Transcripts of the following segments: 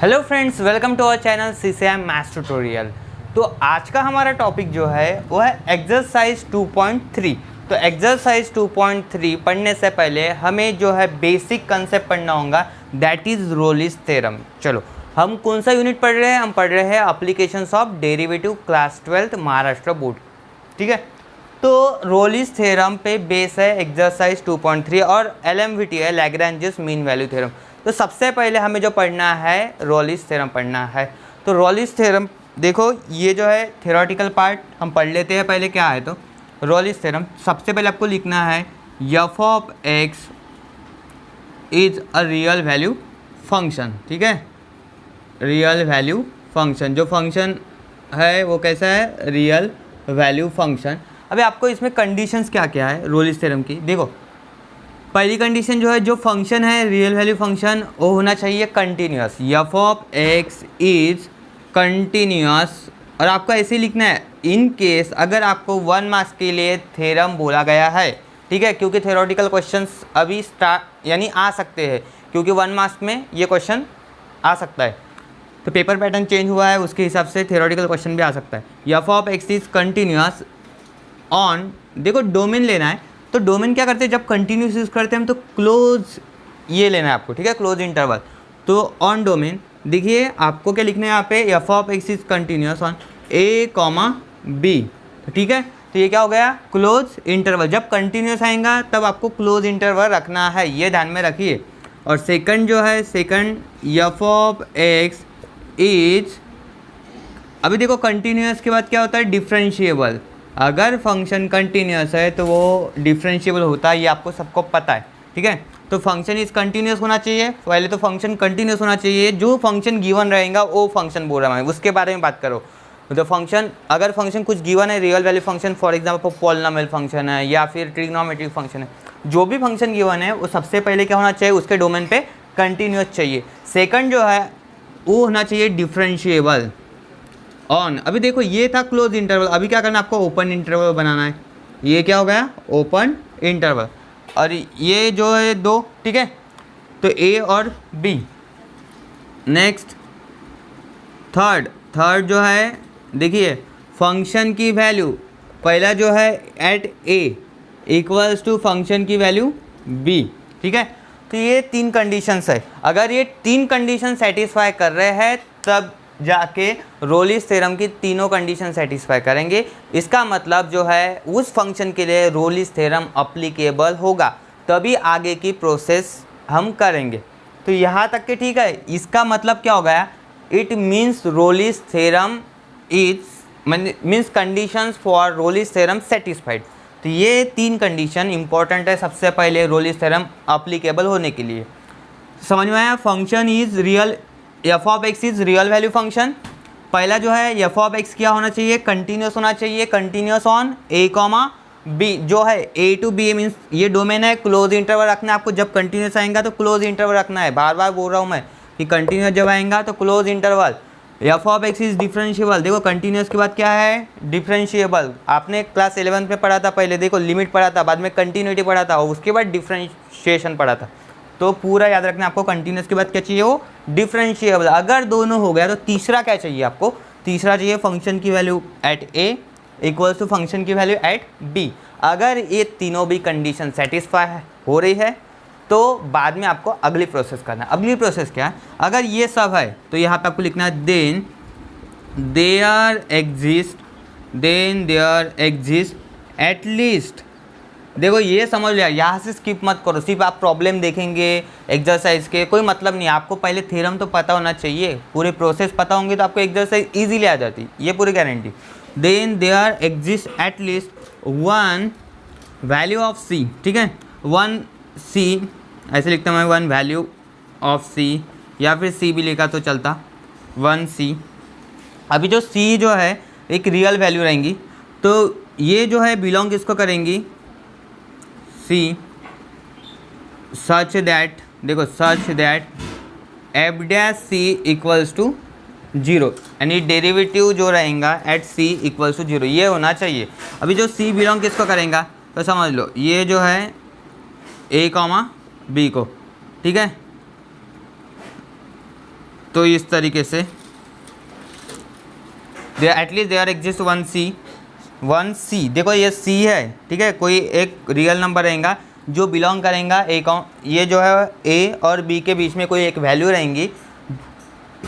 Hello friends, welcome to our channel CCI maths tutorial. तो आज का हमारा टॉपिक जो है वो है एक्सरसाइज 2.3। तो एक्सरसाइज 2.3 पढ़ने से पहले हमें जो है बेसिक कंसेप्ट पढ़ना होगा, दैट इज़ रोलिस थ्योरम। चलो, हम कौन सा यूनिट पढ़ रहे हैं? हम पढ़ रहे हैं applications of derivative, class 12 Maharashtra board. ठीक है, तो रोलिस थ्योरम पे बेस है एक्सरसाइज 2.3 और LMVT है, लैग्रेंजेस मीन वैल्यू थ्योरम। तो सबसे पहले हमें जो पढ़ना है रोलिस थ्योरम पढ़ना है। तो रोलिस थ्योरम देखो, ये जो है थ्योरेटिकल पार्ट हम पढ़ लेते हैं पहले क्या है। तो रोलिस थ्योरम सबसे पहले आपको लिखना है f of x is a real value function. ठीक है, रियल वैल्यू फंक्शन, जो फंक्शन है वो कैसा है? Real value function. अभी आपको इसमें कंडीशंस क्या क्या है रोलिस थ्योरम की, देखो। पहली कंडीशन जो है, जो फंक्शन है रियल वैल्यू फंक्शन वो होना चाहिए continuous. f of x is continuous. और आपको ऐसे लिखना है इन केस अगर आपको 1 मार्क्स के लिए थ्योरम बोला गया है। ठीक है, क्योंकि थ्योरेटिकल क्वेश्चंस अभी स्टार्ट यानी आ सकते हैं, क्योंकि 1 मार्क्स में ये क्वेश्चन आ सकता है। तो पेपर पैटर्न चेंज हुआ है, उसके हिसाब से थ्योरेटिकल क्वेश्चन भी आ सकता है। f of x is continuous on, देखो डोमेन लेना है। तो डोमेन क्या करते हैं, जब कंटिन्यूस यूज़ करते हैं हम तो क्लोज ये लेना है आपको। ठीक है, क्लोज इंटरवल। तो ऑन डोमेन देखिए आपको क्या लिखना है यहाँ पे, f of x is continuous on a, b। ठीक है, तो ये क्या हो गया? Close interval. जब कंटिन्यूस आएगा तब आपको क्लोज इंटरवल रखना है, ये ध्यान में रखिए। और सेकंड जो है, second f of x is, अभी देखो कंटिन्यूस के बाद क्या होता है? डिफरेंशिएबल। अगर फंक्शन कंटिन्यूस है तो वो डिफरेंशिएबल होता है, ये आपको सबको पता है। ठीक है, तो फंक्शन इज कंटिन्यूस होना चाहिए। पहले तो फंक्शन कंटिन्यूस होना चाहिए, जो फंक्शन गिवन रहेगा वो फंक्शन बोल रहा है, उसके बारे में बात करो। तो फंक्शन, अगर फंक्शन कुछ गिवन है, real value function, for example polynomial function है या फिर ट्रिग्नोमेट्रिक फंक्शन है, जो भी फंक्शन गिवन है वो सबसे पहले क्या होना चाहिए? उसके डोमेन पे कंटिन्यूस चाहिए। सेकंड जो है वो होना चाहिए डिफरेंशिएबल ऑन। अभी देखो ये था क्लोज इंटरवल, अभी क्या करना है आपको? ओपन इंटरवल बनाना है। ये क्या हो गया? Open interval. और ये जो है दो, ठीक है, तो A और B। नेक्स्ट थर्ड जो है, देखिए फंक्शन की वैल्यू, पहला जो है at A equals to function की वैल्यू B। ठीक है, तो ये 3 कंडीशंस है। अगर ये 3 कंडीशन सेटिस्फाई कर रहे हैं तब जाके रोलिस थ्योरम की तीनों कंडीशन सेटिस्फाई करेंगे। इसका मतलब जो है उस फंक्शन के लिए रोलिस थ्योरम अप्लीकेबल होगा, तभी आगे की प्रोसेस हम करेंगे। तो यहाँ तक के ठीक है। इसका मतलब क्या हो गया? It means Rolle's theorem is means conditions for Rolle's theorem satisfied. तो ये 3 कंडीशन इंपॉर्टेंट है सबसे पहले रोलिस थ्योरम अप्लीकेबल होने के लिए। समझ में आया? Function is real, f of x is real value function. पहला जो है f ऑफ x क्या होना चाहिए? कंटिन्यूस होना चाहिए। कंटिन्यूस ऑन a, b, जो है a टू b मीन्स ये डोमेन है। क्लोज इंटरवल रखना है आपको, जब कंटिन्यूस आएगा तो क्लोज इंटरवल रखना है। बार बार बोल रहा हूँ मैं कि कंटिन्यूस जब आएगा तो close interval. f of x is differentiable, देखो कंटिन्यूस के बाद क्या है? डिफरेंशिएबल। आपने क्लास 11 में पढ़ा था, पहले देखो लिमिट पढ़ा था, बाद में कंटिन्यूटी पढ़ा था और उसके बाद डिफरेंशिएशन पढ़ा था। तो पूरा याद रखना आपको, कंटिन्यूस के बाद क्या चाहिए? वो डिफरेंशिएबल। अगर दोनों हो गया तो तीसरा क्या चाहिए आपको? तीसरा चाहिए फंक्शन की value at A equals to function की वैल्यू एट B। अगर ये तीनों भी कंडीशन सेटिस्फाई हो रही है तो बाद में आपको अगली प्रोसेस करना है। अगली प्रोसेस क्या है? अगर ये सब है तो यहाँ पे आपको लिखना है देन देयर एग्जिस्ट एटलीस्ट। देखो ये समझ लिया, यहाँ से स्किप मत करो, सिर्फ आप प्रॉब्लम देखेंगे एक्सरसाइज के, कोई मतलब नहीं। आपको पहले थ्योरम तो पता होना चाहिए, पूरे प्रोसेस पता होंगे तो आपको एक्सरसाइज इजीली आ जाती, ये पूरी guarantee. Then there exist at least 1 value of C। ठीक है, 1 C ऐसे लिखता हूँ मैं, 1 वैल्यू ऑफ C, या फिर C भी लिखा तो चलता, 1 C। अभी जो C जो है एक रियल वैल्यू रहेंगी, तो ये जो है बिलोंग किसको करेंगी? C सच दैट, देखो such that f dash C equals to 0, यानी डेरिवेटिव जो रहेगा एट C इक्वल्स टू 0, ये होना चाहिए। अभी जो C बिलोंग किसको करेगा तो समझ लो, ये जो है A, B को। ठीक है, तो इस तरीके से एटलीस्ट देयर एग्जिस्ट वन सी, देखो ये सी है, ठीक है, कोई एक रियल नंबर रहेगा जो बिलोंग करेगा ए ये जो है ए और बी के बीच में कोई एक वैल्यू रहेंगी,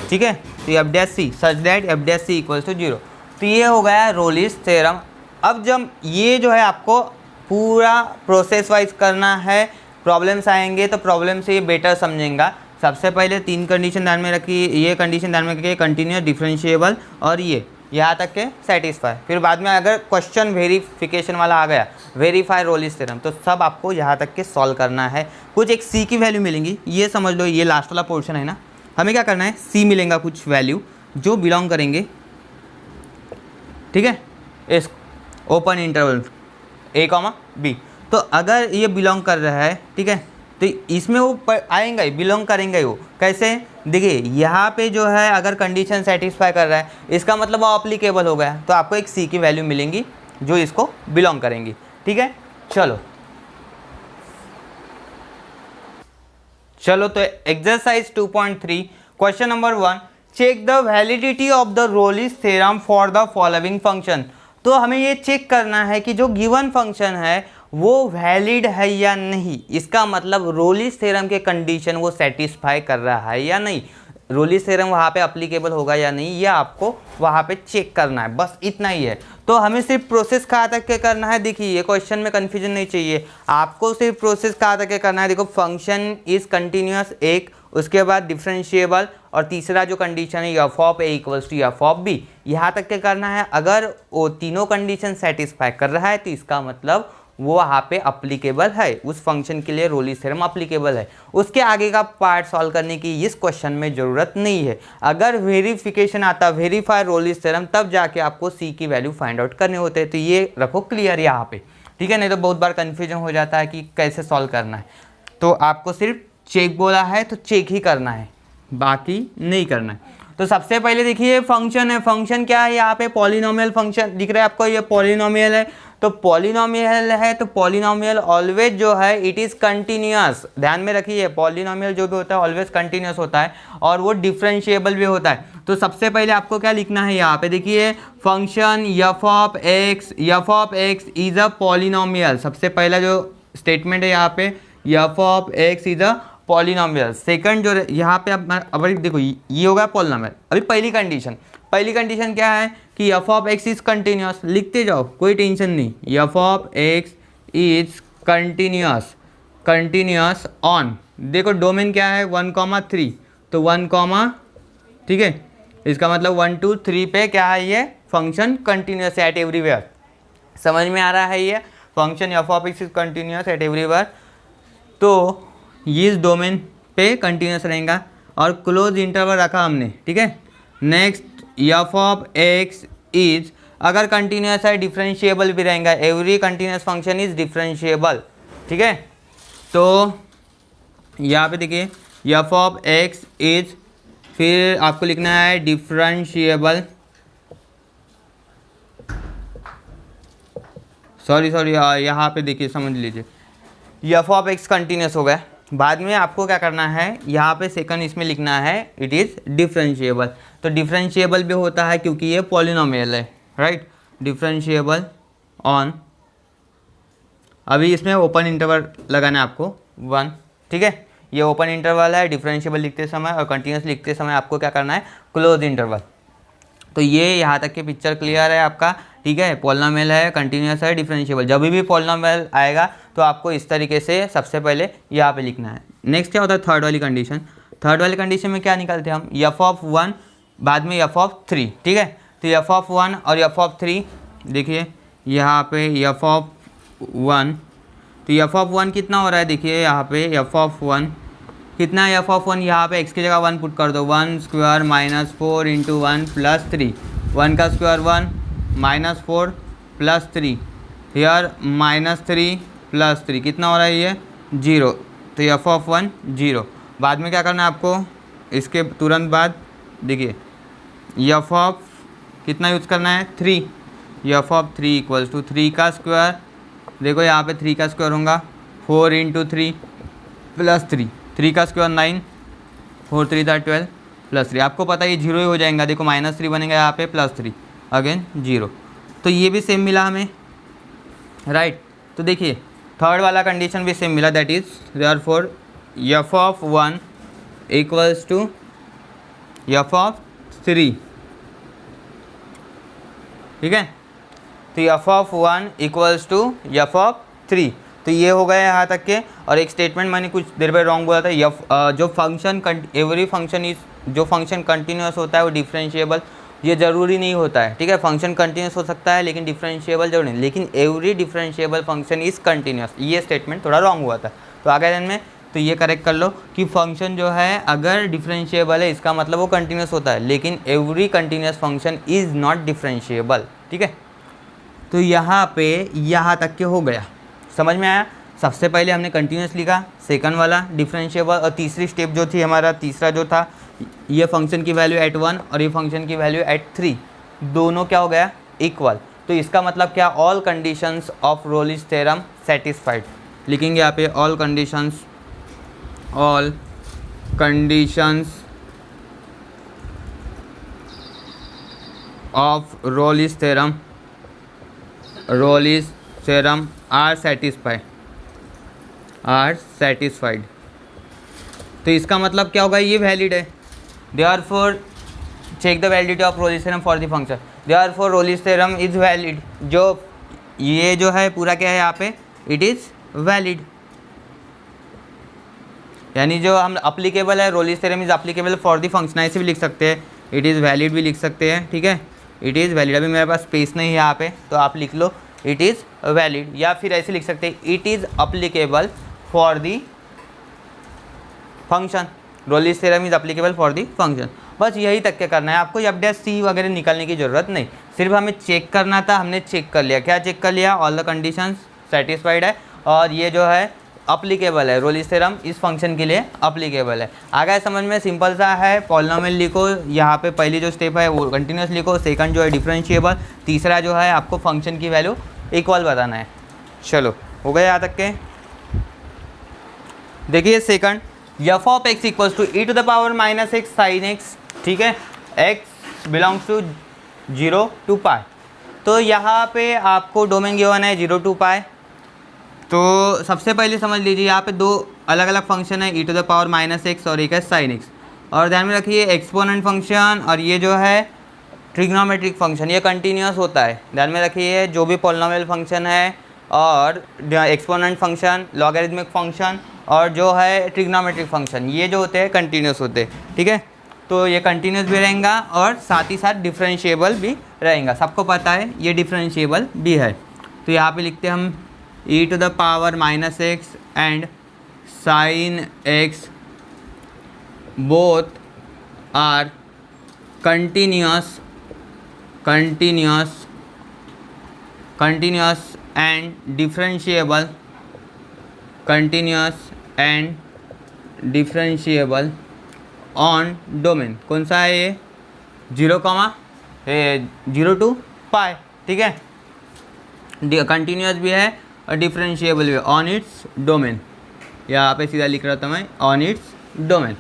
ठीक है, तो F dash C such that F dash C equals to 0। तो ये हो गया रोलिस थ्योरम। अब जब ये जो है आपको पूरा प्रोसेस वाइज करना है, प्रॉब्लम्स आएंगे तो प्रॉब्लम से ये बेटर समझेंगा। सबसे पहले 3 कंडीशन ध्यान में रखिए, ये कंडीशन ध्यान में रखिए, कंटिन्यूस, डिफरेंशिएबल और ये यहाँ तक के सेटिस्फाई। फिर बाद में अगर क्वेश्चन वेरिफिकेशन वाला आ गया, वेरीफाई रोलिस थ्योरम, तो सब आपको यहाँ तक के सॉल्व करना है। कुछ एक सी की वैल्यू मिलेंगी, ये समझ लो, ये लास्ट वाला पोर्शन है ना, हमें क्या करना है, सी मिलेगा कुछ वैल्यू जो बिलोंग करेंगे, ठीक है, इस ओपन इंटरवल ए कॉमा बी। तो अगर ये बिलोंग कर रहा है, ठीक है, तो इसमें वो आएंगे ही, बिलोंग करेंगे वो। कैसे, देखिए यहाँ पे जो है अगर कंडीशन सेटिस्फाई कर रहा है, इसका मतलब वो अप्लीकेबल हो गया, तो आपको एक सी की वैल्यू मिलेंगी जो इसको बिलोंग करेंगी, ठीक है। चलो तो exercise 2.3 question number 1, check the validity of the Rolle's theorem for the following function. तो हमें ये चेक करना है कि जो गिवन फंक्शन है वो वैलिड है या नहीं, इसका मतलब रोलिस थ्योरम के कंडीशन वो सेटिस्फाई कर रहा है या नहीं, रोलिस थ्योरम वहाँ पे अप्लीकेबल होगा या नहीं, ये आपको वहाँ पे चेक करना है, बस इतना ही है। तो हमें सिर्फ प्रोसेस कहाँ तक के करना है, देखिए ये क्वेश्चन में कन्फ्यूजन नहीं चाहिए, आपको सिर्फ प्रोसेस कहाँ तक के करना है। देखो फंक्शन इज कंटिन्यूस एक, उसके बाद डिफरेंशिएबल और तीसरा जो कंडीशन है F of A equals to F of B, यहाँ तक के करना है। अगर वो तीनों कंडीशन सेटिस्फाई कर रहा है तो इसका मतलब वो वहाँ पे अप्लीकेबल है, उस फंक्शन के लिए रोलिस थ्योरम अप्लीकेबल है। उसके आगे का पार्ट सॉल्व करने की इस क्वेश्चन में ज़रूरत नहीं है। अगर वेरिफिकेशन आता, वेरीफाई रोलिस थ्योरम, तब जाके आपको सी की वैल्यू फाइंड आउट करने होते हैं। तो ये रखो क्लियर यहाँ पे, ठीक है, नहीं तो बहुत बार कन्फ्यूजन हो जाता है कि कैसे सॉल्व करना है। तो आपको सिर्फ चेक बोला है तो चेक ही करना है, बाकी नहीं करना है। तो सबसे पहले देखिए फंक्शन है, फंक्शन क्या है, यहाँ पे पॉलिनोमियल फंक्शन दिख रहा है आपको, ये पॉलिनोमियल है। तो पॉलिनोमियल है तो पॉलिनोमियल ऑलवेज जो है इट इज़ कंटिन्यूअस, ध्यान में रखिए, पॉलिनोमियल जो भी होता है ऑलवेज कंटिन्यूअस होता है और वो डिफरेंशिएबल भी होता है। तो सबसे पहले आपको क्या लिखना है, यहाँ पे देखिए function F of X is a polynomial. सबसे पहला जो स्टेटमेंट है यहाँ पे, F of X is a polynomial. Second जो यहाँ पे अब देखो ये होगा पॉलिनोमियल। अभी पहली कंडीशन क्या है कि F of X is continuous, लिखते जाओ कोई टेंशन नहीं, F of X is continuous on, देखो डोमेन क्या है 1,3, तो 1, ठीक है, इसका मतलब 1 2 3 पे क्या है, ये फंक्शन कंटिन्यूस एट एवरीवेयर। समझ में आ रहा है, ये function F of X is continuous at everywhere, तो ये इस डोमेन पे कंटिन्यूस रहेगा और क्लोज इंटरवल रखा हमने, ठीक है। Next F of X is, अगर कंटिन्यूस है डिफरेंशिएबल भी रहेगा, every continuous function is differentiable, ठीक है। तो यहाँ पे देखिए एफ ऑफ एक्स इज, फिर आपको लिखना है डिफरेंशिएबल, सॉरी यहाँ पे देखिए समझ लीजिए, एफ ऑफ एक्स कंटिन्यूस हो गया। बाद में आपको क्या करना है, यहाँ पे सेकंड इसमें लिखना है इट इज़ डिफरेंशिएबल। तो डिफरेंशिएबल भी होता है क्योंकि ये पॉलिनोमियल है, राइट, डिफरेंशिएबल ऑन, अभी इसमें ओपन इंटरवल लगाना है आपको 1, ठीक है, ये ओपन इंटरवल है डिफरेंशिएबल लिखते समय, और कंटिन्यूस लिखते समय आपको क्या करना है, क्लोज इंटरवल। तो ये यहाँ तक की पिक्चर क्लियर है आपका, ठीक है। पॉलिनोमियल है, कंटिन्यूस है, डिफरेंशिएबल, जब भी पॉलिनोमियल आएगा तो आपको इस तरीके से सबसे पहले यहाँ पे लिखना है। नेक्स्ट क्या होता है, थर्ड वाली कंडीशन में क्या निकालते हैं हम, एफ ऑफ 1 बाद में एफ ऑफ 3, ठीक है। तो एफ ऑफ 1 और एफ ऑफ 3, देखिए यहाँ पे एफ ऑफ 1, तो एफ ऑफ 1 कितना हो रहा है, देखिए यहाँ पे एफ ऑफ 1 कितना है, एफ ऑफ 1 यहाँ पे एक्स की जगह 1 पुट कर दो, 1 स्क्वायर माइनस 4 इंटू 1 प्लस 3, 1 का स्क्वायर 1 माइनस 4 प्लस 3, यार माइनस 3 प्लस 3 कितना हो रहा है, ये 0, तो एफ ऑफ 1 0। बाद में क्या करना है आपको, इसके तुरंत बाद देखिए एफ ऑफ कितना यूज़ करना है, 3, एफ ऑफ 3 इक्वल्स टू 3 का स्क्वायर, देखो यहाँ पे 3 का स्क्वायर होगा 4 इंटू 3 प्लस 3 का स्क्वायर 9, 4 3 12, +3, आपको पता है ये 0 ही हो जाएगा, देखो -3 बनेगा यहाँ पे, +3 अगेन 0, तो ये भी सेम मिला हमें, राइट। तो देखिए थर्ड वाला कंडीशन भी सेम मिला, that is therefore f(1) equals to f(3), ठीक है। तो f(1) इक्वल्स टू f(3), तो ये हो गया यहाँ तक के। और एक स्टेटमेंट मैंने कुछ देर पहले रॉन्ग बोला था, जो फंक्शन एवरी फंक्शन इज, जो फंक्शन कंटिन्यूस होता है वो डिफरेंशिएबल, ये ज़रूरी नहीं होता है, ठीक है। फंक्शन कंटिन्यूस हो सकता है लेकिन डिफरेंशिएबल जरूर नहीं, लेकिन every differentiable function is continuous, ये स्टेटमेंट थोड़ा रॉन्ग हुआ था। तो आगे दिन में तो ये करेक्ट कर लो कि फंक्शन जो है अगर डिफरेंशिएबल है इसका मतलब वो कंटिन्यूस होता है, लेकिन every continuous function is not differentiable, ठीक है। तो यहाँ पे यहाँ तक के हो गया, समझ में आया। सबसे पहले हमने कंटिन्यूस लिखा, सेकंड वाला डिफरेंशिएबल, और तीसरी स्टेप जो थी हमारा, तीसरा जो था, ये फंक्शन की वैल्यू एट 1 और ये फंक्शन की वैल्यू एट 3, दोनों क्या हो गया, इक्वल। तो इसका मतलब क्या, all conditions of Rolle's theorem satisfied, लिखेंगे यहाँ पे all conditions of Rolle's theorem are satisfied. तो इसका मतलब क्या होगा, ये वैलिड है, therefore check the validity of Rolle's theorem for the function, therefore Rolle's theorem is valid. जो ये जो है पूरा क्या है यहाँ पे, इट इज़ वैलिड, यानी जो हम अप्लीकेबल है, Rolle's theorem is applicable for the function, ऐसे भी लिख सकते हैं, इट इज़ वैलिड भी लिख सकते हैं, ठीक है। इट इज़ वैलिड, अभी मेरे पास स्पेस नहीं है यहाँ पे तो आप लिख लो इट इज़ वैलिड, या फिर ऐसे लिख सकते हैं it is applicable for the function, Rolle's theorem is applicable for the function. बस यही तक के करना है आपको, F'(c) वगैरह निकालने की ज़रूरत नहीं, सिर्फ हमें चेक करना था, हमने चेक कर लिया। क्या चेक कर लिया, ऑल द कंडीशंस सेटिस्फाइड है और ये जो है अप्लीकेबल है, रोलिस थ्योरम इस फंक्शन के लिए अप्लीकेबल है। आगे समझ में सिंपल सा है, पॉलिनोमियल लिखो, यहाँ पे पहली जो स्टेप है वो कंटिन्यूस लिखो, सेकंड जो है डिफरेंशिएबल, तीसरा जो है आपको फंक्शन की वैल्यू इक्वल बताना है। चलो हो गया यहाँ तक के। देखिए second, f(x) equals to e⁻⁻x sin x, ठीक है, x बिलोंग्स टू 0 to π। तो यहाँ पे आपको डोमेन गिवन है 0 to π। तो सबसे पहले समझ लीजिए यहाँ पे दो अलग अलग फंक्शन है, e⁻⁻x और एक है sin x, और ध्यान में रखिए एक्सपोनेंट फंक्शन और ये जो है ट्रिग्नोमेट्रिक फंक्शन, ये कंटिन्यूस होता है। ध्यान में रखिए जो भी पॉलिनोमियल फंक्शन है और एक्सपोनेंट फंक्शन, लॉगरिथमिक फंक्शन और जो है ट्रिग्नोमेट्रिक फंक्शन, ये जो होते हैं कंटिन्यूस होते हैं, ठीक है। तो ये कंटिन्यूस भी रहेगा और साथ ही साथ डिफरेंशिएबल भी रहेगा, सबको पता है ये डिफरेंशिएबल भी है। तो यहाँ पे लिखते हैं हम e⁻⁻x and sin x both are continuous and differentiable on domain. कौन सा है ये, 0 to π, ठीक है। कंटिन्यूस भी है और डिफरेंशिएबल भी है ऑन इट्स डोमेन, यहाँ पे सीधा लिख रहा था मैं, ऑन इट्स डोमेन।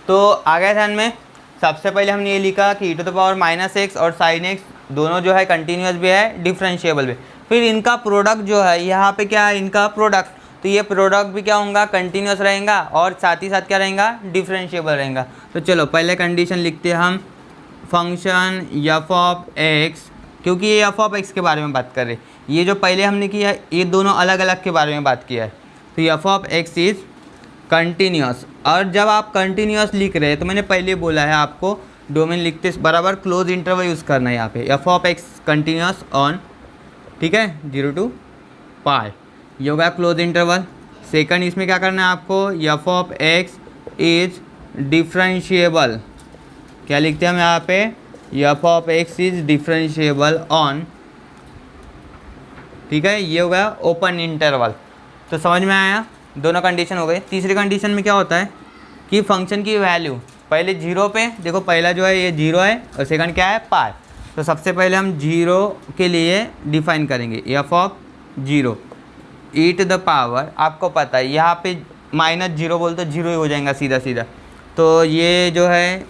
तो आगे ध्यान में सबसे पहले हमने ये लिखा कि e⁻⁻x और sin x दोनों जो है कंटिन्यूस भी है, डिफरेंशिएबल भी। फिर इनका प्रोडक्ट जो है यहाँ पे क्या है, इनका प्रोडक्ट, तो ये प्रोडक्ट भी क्या होगा, कंटिन्यूस रहेगा और साथ ही साथ क्या रहेगा, डिफरेंशिएबल रहेगा। तो चलो पहले कंडीशन लिखते हैं हम, फंक्शन f(x), क्योंकि ये f(x) के बारे में बात कर रहे हैं, ये जो पहले हमने किया ये दोनों अलग अलग के बारे में बात किया है। तो f(x) इज़ कंटिन्यूस, और जब आप कंटिन्यूस लिख रहे हैं तो मैंने पहले बोला है आपको डोमेन लिखते बराबर क्लोज इंटरवल यूज़ करना है। यहाँ पे f(x) कंटिन्यूस ऑन, ठीक है, 0 to π, ये होगा क्लोज इंटरवल। सेकंड इसमें क्या करना है आपको, f(x) इज डिफरेंशिएबल, क्या लिखते हैं हम यहाँ पे, f(x) इज डिफरेंशिएबल ऑन, ठीक है, ये होगा ओपन इंटरवल। तो समझ में आया, दोनों कंडीशन हो गए। तीसरी कंडीशन में क्या होता है कि फंक्शन की वैल्यू पहले 0 पे, देखो पहला जो है ये 0 है और सेकंड क्या है, पाई। तो सबसे पहले हम 0 के लिए डिफाइन करेंगे f(0) e⁻, आपको पता है यहाँ पे -0 बोल तो 0 ही हो जाएगा सीधा सीधा। तो ये जो है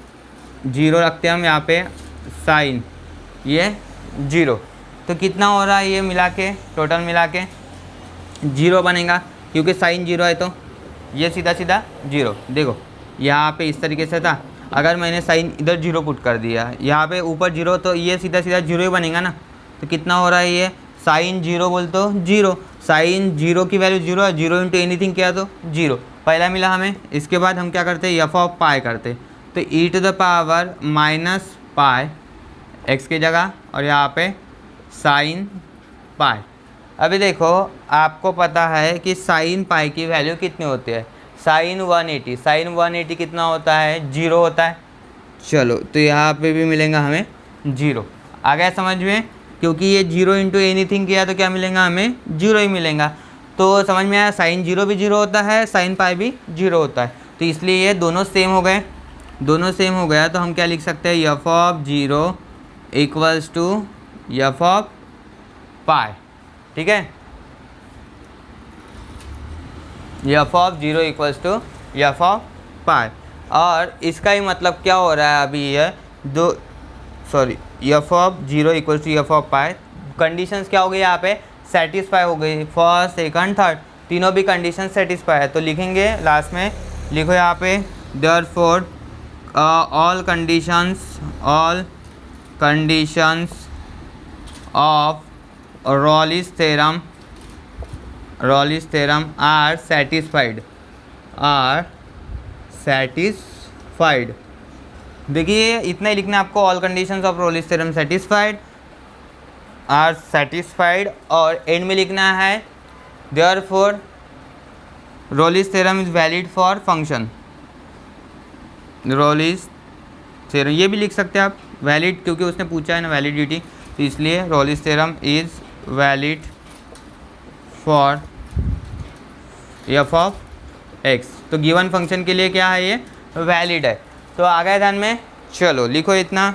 जीरो रखते हैं हम यहाँ पे, साइन ये जीरो, तो कितना हो रहा है ये मिला के, टोटल मिला के जीरो बनेगा, क्योंकि साइन जीरो है तो ये सीधा सीधा जीरो। देखो यहाँ पे इस तरीके से था, अगर मैंने साइन इधर जीरो पुट कर दिया, यहाँ पे ऊपर जीरो, तो ये सीधा सीधा जीरो ही बनेगा ना। तो कितना हो रहा है ये, साइन जीरो बोल तो जीरो, साइन जीरो की वैल्यू जीरो है, जीरो इंटू एनीथिंग किया तो जीरो, पहला मिला हमें। इसके बाद हम क्या करते हैं, एफ ऑफ पाई करते, तो e to the power minus pi X की जगह, और यहाँ पे साइन पाई। अभी देखो आपको पता है कि साइन पाई की वैल्यू कितनी होती है, साइन 180, साइन 180 कितना होता है, जीरो होता है। चलो तो यहाँ पे भी मिलेगा हमें जीरो, आ गया समझ में, क्योंकि ये जीरो इंटू एनीथिंग किया तो क्या मिलेगा हमें, जीरो ही मिलेगा। तो समझ में आया, साइन जीरो भी जीरो होता है, साइन पाई भी जीरो होता है, तो इसलिए ये दोनों सेम हो गए, दोनों सेम हो गया। तो हम क्या लिख सकते हैं, F of zero equals to F of pi, ठीक है, F of zero equals to F of pi. और इसका ही मतलब क्या हो रहा है अभी, ये दो sorry F of zero equals to F of pi, conditions क्या हो गई यहाँ पे, सेटिस्फाई हो गई, फर्स्ट सेकंड थर्ड तीनों भी कंडीशन सेटिस्फाई है। तो लिखेंगे लास्ट में, लिखो यहाँ पे therefore all conditions of Rolle's theorem are satisfied. देखिए इतना ही लिखना है आपको, all conditions of Rolle's theorem are satisfied, और एंड में लिखना है therefore Rolle's theorem is valid for function, Rolle's theorem ये भी लिख सकते हैं आप वैलिड, क्योंकि उसने पूछा है ना वैलिडिटी, तो इसलिए रॉलिस theorem is valid for F of x. तो गिवन फंक्शन के लिए क्या है, ये वैलिड है। तो आ गया ध्यान में, चलो लिखो इतना।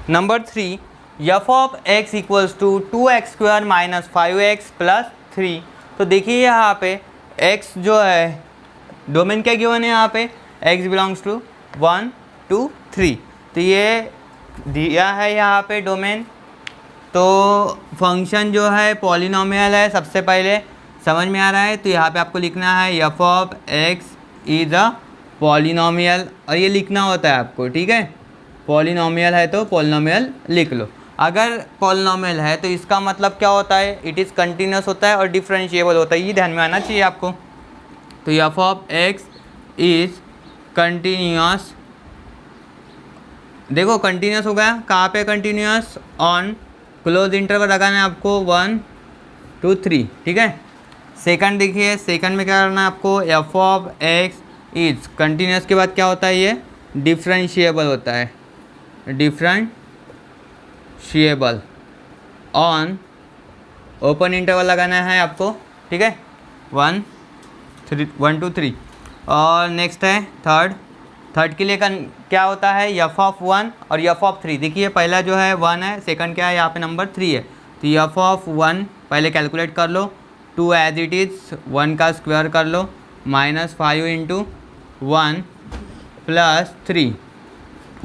Number 3, F of X equals to 2x square minus 5x plus 3। तो देखिए यहाँ पे x जो है, डोमेन क्या गिवन है यहाँ पे, x बिलोंग्स टू 1 2 3, तो ये दिया है यहाँ पे डोमेन। तो फंक्शन जो है पॉलिनोमियल है, सबसे पहले समझ में आ रहा है। तो यहाँ पे आपको लिखना है F of X is a polynomial, और ये लिखना होता है आपको, ठीक है, पॉलिनोमियल है तो पॉलिनोमियल लिख लो। अगर पॉलिनोमियल है तो इसका मतलब क्या होता है, इट इज़ कंटिन्यूस होता है और डिफरेंशिएबल होता है, ये ध्यान में आना चाहिए आपको। तो F of X is continuous, देखो कंटिन्यूस हो गया, कहाँ पे कंटिन्यूस, ऑन क्लोज इंटरवल लगाना है आपको 1 2 3, ठीक है। सेकंड देखिए, सेकंड में क्या करना है आपको, F of X is continuous के बाद क्या होता है, ये डिफरेंशिएबल होता है, डिफरेंशिएबल ऑन ओपन इंटरवल लगाना है आपको, ठीक है, 1 2 3। और नेक्स्ट है थर्ड के लिए क्या होता है, एफ ऑफ 1 और एफ ऑफ 3। देखिए पहला जो है 1 है, सेकंड क्या है यहाँ पे नंबर 3 है, तो एफ ऑफ 1 पहले कैलकुलेट कर लो, 2 एज इट इज़, 1 का स्क्वायर कर लो, माइनस 5 इंटू 1 प्लस 3,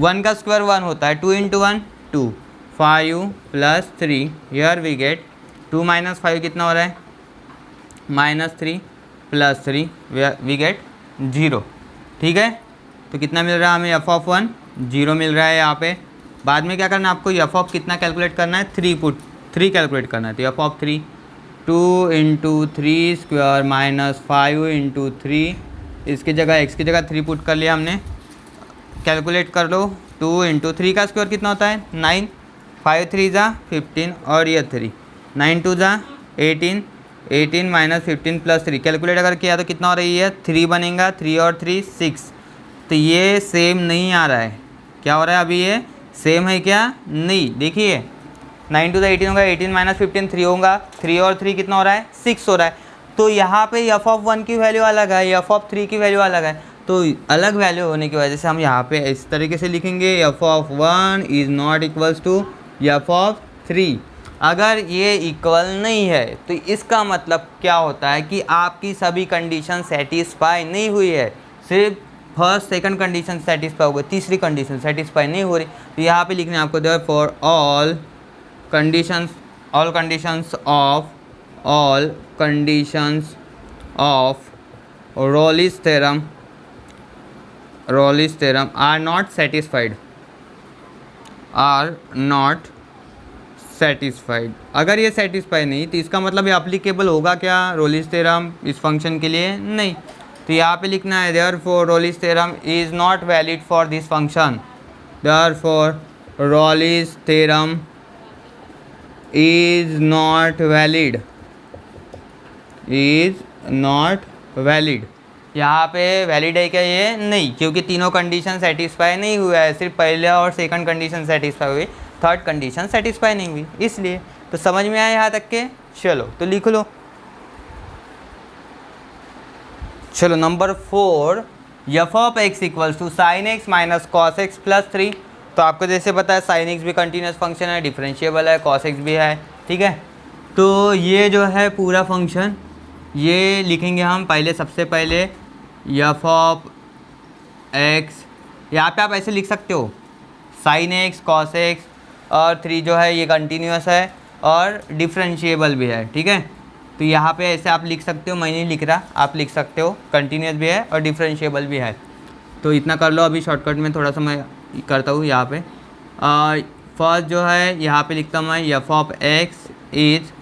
1 का स्क्वायर 1 होता है, 2 into 1 2, 5 plus 3, here we get 2 minus 5 कितना हो रहा है, माइनस 3 प्लस 3 वी गेट 0, ठीक है। तो कितना मिल रहा है हमें, एफ ऑफ 1 0 मिल रहा है यहाँ पे। बाद में क्या करना है आपको, एफ ऑफ कितना कैलकुलेट करना है, 3 कैलकुलेट करना है। तो F of 3 2 into 3 square minus 5 into 3, इसकी जगह x की जगह 3 पुट कर लिया हमने, कैलकुलेट कर लो। 2 इंटू 3 का स्क्वायर कितना होता है 9, 5 3 ज़ा 15 और ये 3, 9 2 ज़ा 18, 18 माइनस 15 प्लस 3, कैलकुलेट अगर किया तो कितना हो रही है, 3 बनेगा, 3 और 3 6। तो ये सेम नहीं आ रहा है, क्या हो रहा है अभी, ये सेम है क्या, नहीं। देखिए 9 टू द 18 होगा, 18 माइनस 15 3 होगा, 3 और 3 कितना हो रहा है 6 हो रहा है। तो यहाँ पे एफ ऑफ 1 की वैल्यू अलग है, एफ ऑफ 3 की वैल्यू अलग है, तो अलग वैल्यू होने की वजह से हम यहाँ पे इस तरीके से लिखेंगे, F of 1 is not equals to F of 3। अगर ये इक्वल नहीं है तो इसका मतलब क्या होता है कि आपकी सभी कंडीशन सेटिस्फाई नहीं हुई है, सिर्फ फर्स्ट सेकंड कंडीशन सेटिस्फाई हो गई, तीसरी कंडीशन सेटिस्फाई नहीं हो रही, तो यहाँ पे लिखना है आपको therefore all conditions of Rolle's theorem are not satisfied. अगर ये सेटिस्फाई नहीं तो इसका मतलब ये अप्लीकेबल होगा क्या रॉलिस थ्योरम इस फंक्शन के लिए? नहीं। तो यहाँ पे लिखना है therefore Rolle's theorem is not valid for this function, therefore Rolle's theorem is not valid. यहाँ पे वैलिड है क्या ये? नहीं, क्योंकि तीनों कंडीशन सेटिस्फाई नहीं हुआ है, सिर्फ पहला और सेकंड कंडीशन सेटिस्फाई हुई, थर्ड कंडीशन सेटिस्फाई नहीं हुई, इसलिए। तो समझ में आया यहाँ तक के? चलो तो लिख लो। चलो number 4, F of X equals to sine X minus cos X plus 3। तो आपको जैसे पता है साइन एक्स भी कंटिन्यूस फंक्शन है, डिफरेंशिएबल है, कॉस एक्स भी है, ठीक है। तो ये जो है पूरा फंक्शन ये लिखेंगे हम पहले, सबसे पहले एफ ऑफ एक्स, यहाँ पे आप ऐसे लिख सकते हो साइन एक्स कॉस एक्स और 3 जो है ये कंटिन्यूस है और डिफरेंशिएबल भी है, ठीक है। तो यहाँ पे ऐसे आप लिख सकते हो, मैं नहीं लिख रहा, आप लिख सकते हो, कंटिन्यूस भी है और डिफरेंशिएबल भी है। तो इतना कर लो, अभी शॉर्टकट में थोड़ा सा मैं करता हूँ यहाँ पे। फर्स्ट जो है यहाँ पे लिखता हूँ मैं F of X is